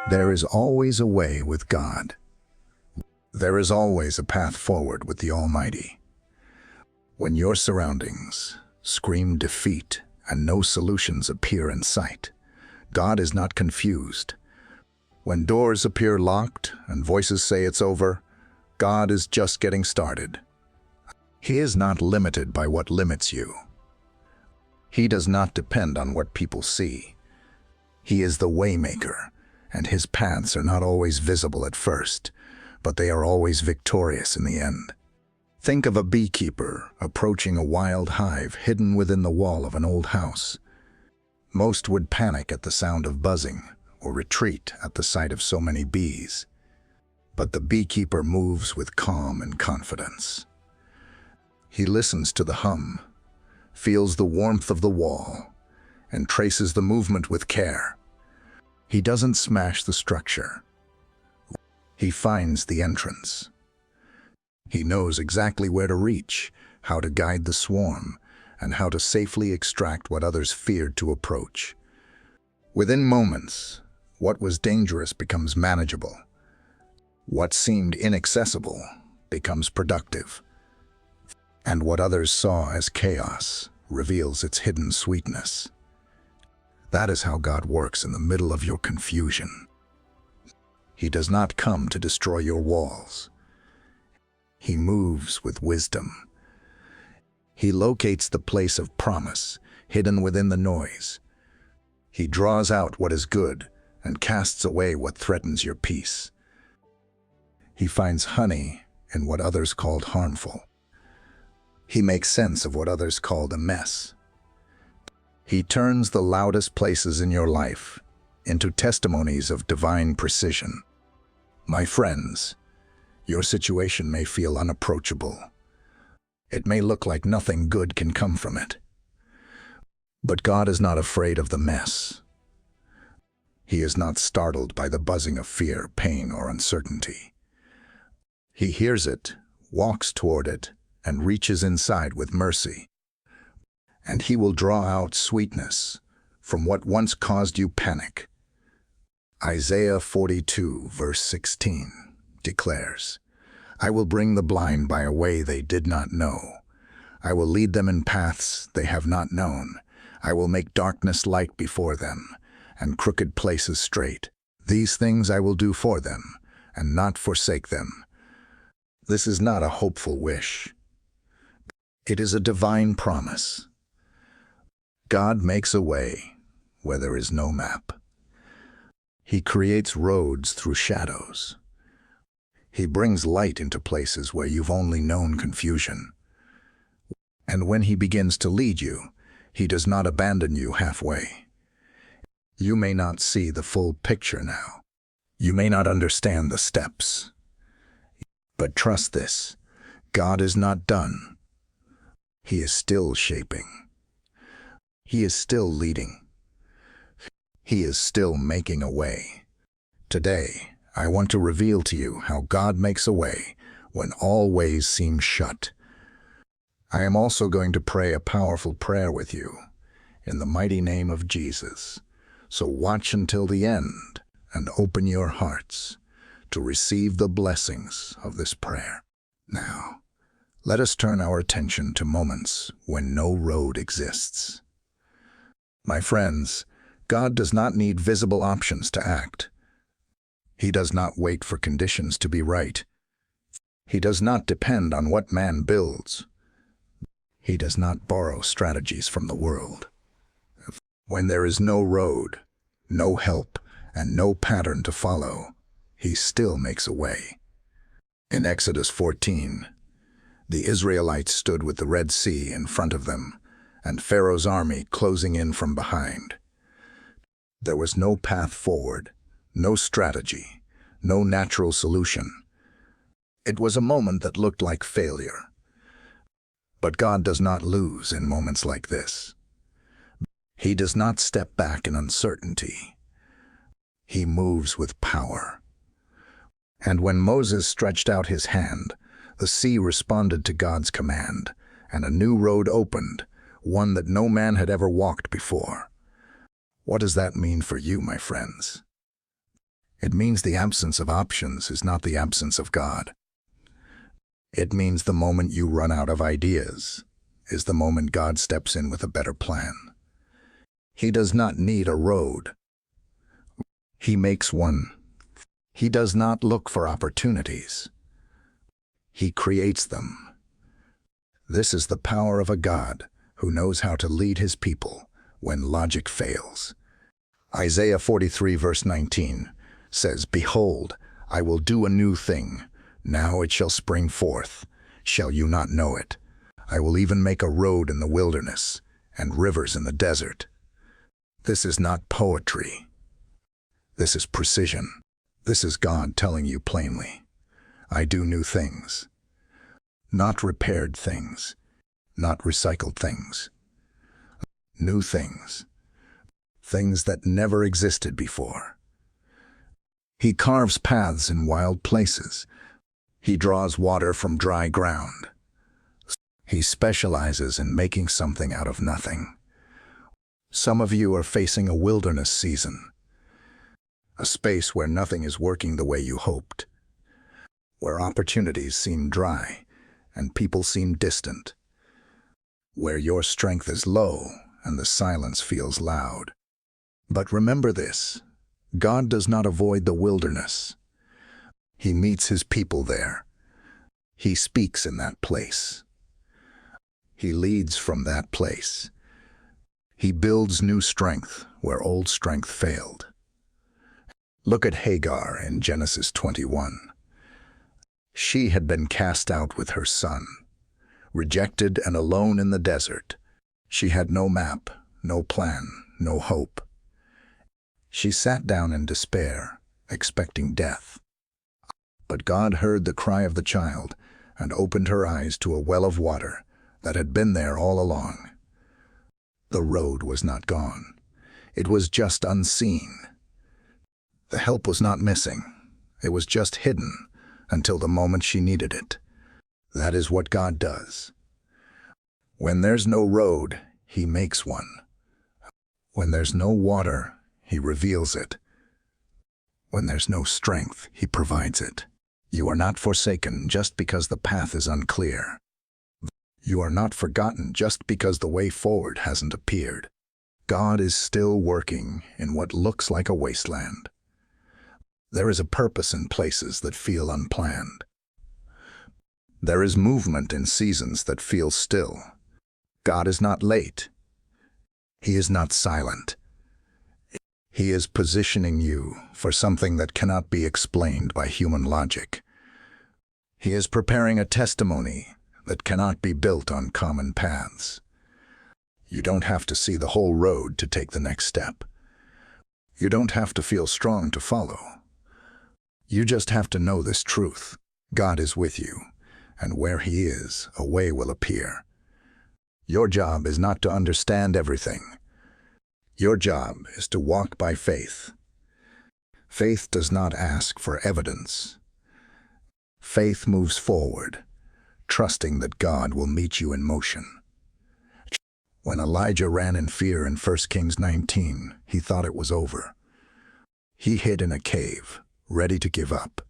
There is always a way with God. There is always a path forward with the Almighty. When your surroundings scream defeat and no solutions appear in sight, God is not confused. When doors appear locked and voices say it's over, God is just getting started. He is not limited by what limits you. He does not depend on what people see. He is the waymaker, and his paths are not always visible at first, but they are always victorious in the end. Think of a beekeeper approaching a wild hive hidden within the wall of an old house. Most would panic at the sound of buzzing or retreat at the sight of so many bees. But the beekeeper moves with calm and confidence. He listens to the hum, feels the warmth of the wall, and traces the movement with care. He doesn't smash the structure. He finds the entrance. He knows exactly where to reach, how to guide the swarm, and how to safely extract what others feared to approach. Within moments, what was dangerous becomes manageable. What seemed inaccessible becomes productive. And what others saw as chaos reveals its hidden sweetness. That is how God works in the middle of your confusion. He does not come to destroy your walls. He moves with wisdom. He locates the place of promise hidden within the noise. He draws out what is good and casts away what threatens your peace. He finds honey in what others called harmful. He makes sense of what others called a mess. He turns the loudest places in your life into testimonies of divine precision. My friends, your situation may feel unapproachable. It may look like nothing good can come from it. But God is not afraid of the mess. He is not startled by the buzzing of fear, pain, or uncertainty. He hears it, walks toward it, and reaches inside with mercy. And he will draw out sweetness from what once caused you panic. Isaiah 42, verse 16, declares, I will bring the blind by a way they did not know. I will lead them in paths they have not known. I will make darkness light before them, and crooked places straight. These things I will do for them, and not forsake them. This is not a hopeful wish. It is a divine promise. God makes a way where there is no map. He creates roads through shadows. He brings light into places where you've only known confusion. And when he begins to lead you, he does not abandon you halfway. You may not see the full picture now. You may not understand the steps. But trust this, God is not done. He is still shaping. He is still leading. He is still making a way. Today, I want to reveal to you how God makes a way when all ways seem shut. I am also going to pray a powerful prayer with you in the mighty name of Jesus. So watch until the end and open your hearts to receive the blessings of this prayer. Now, let us turn our attention to moments when no road exists. My friends, God does not need visible options to act. He does not wait for conditions to be right. He does not depend on what man builds. He does not borrow strategies from the world. When there is no road, no help, and no pattern to follow, he still makes a way. In Exodus 14, the Israelites stood with the Red Sea in front of them, and Pharaoh's army closing in from behind. There was no path forward, no strategy, no natural solution. It was a moment that looked like failure. But God does not lose in moments like this. He does not step back in uncertainty. He moves with power. And when Moses stretched out his hand, the sea responded to God's command, and a new road opened, one that no man had ever walked before. What does that mean for you, my friends? It means the absence of options is not the absence of God. It means the moment you run out of ideas is the moment God steps in with a better plan. He does not need a road. He makes one. He does not look for opportunities. He creates them. This is the power of a God who knows how to lead his people when logic fails. Isaiah 43 verse 19 says, "Behold, I will do a new thing. Now it shall spring forth. Shall you not know it? I will even make a road in the wilderness and rivers in the desert." This is not poetry. This is precision. This is God telling you plainly, I do new things. Not repaired things, not recycled things. New things. Things that never existed before. He carves paths in wild places. He draws water from dry ground. He specializes in making something out of nothing. Some of you are facing a wilderness season, a space where nothing is working the way you hoped, where opportunities seem dry and people seem distant, where your strength is low and the silence feels loud. But remember this, God does not avoid the wilderness. He meets his people there. He speaks in that place. He leads from that place. He builds new strength where old strength failed. Look at Hagar in Genesis 21. She had been cast out with her son, rejected and alone in the desert. She had no map, no plan, no hope. She sat down in despair, expecting death. But God heard the cry of the child and opened her eyes to a well of water that had been there all along. The road was not gone. It was just unseen. The help was not missing. It was just hidden until the moment she needed it. That is what God does. When there's no road, he makes one. When there's no water, he reveals it. When there's no strength, he provides it. You are not forsaken just because the path is unclear. You are not forgotten just because the way forward hasn't appeared. God is still working in what looks like a wasteland. There is a purpose in places that feel unplanned. There is movement in seasons that feel still. God is not late. He is not silent. He is positioning you for something that cannot be explained by human logic. He is preparing a testimony that cannot be built on common paths. You don't have to see the whole road to take the next step. You don't have to feel strong to follow. You just have to know this truth. God is with you, and where he is, a way will appear. Your job is not to understand everything. Your job is to walk by faith. Faith does not ask for evidence. Faith moves forward, trusting that God will meet you in motion. When Elijah ran in fear in 1 Kings 19, he thought it was over. He hid in a cave, ready to give up.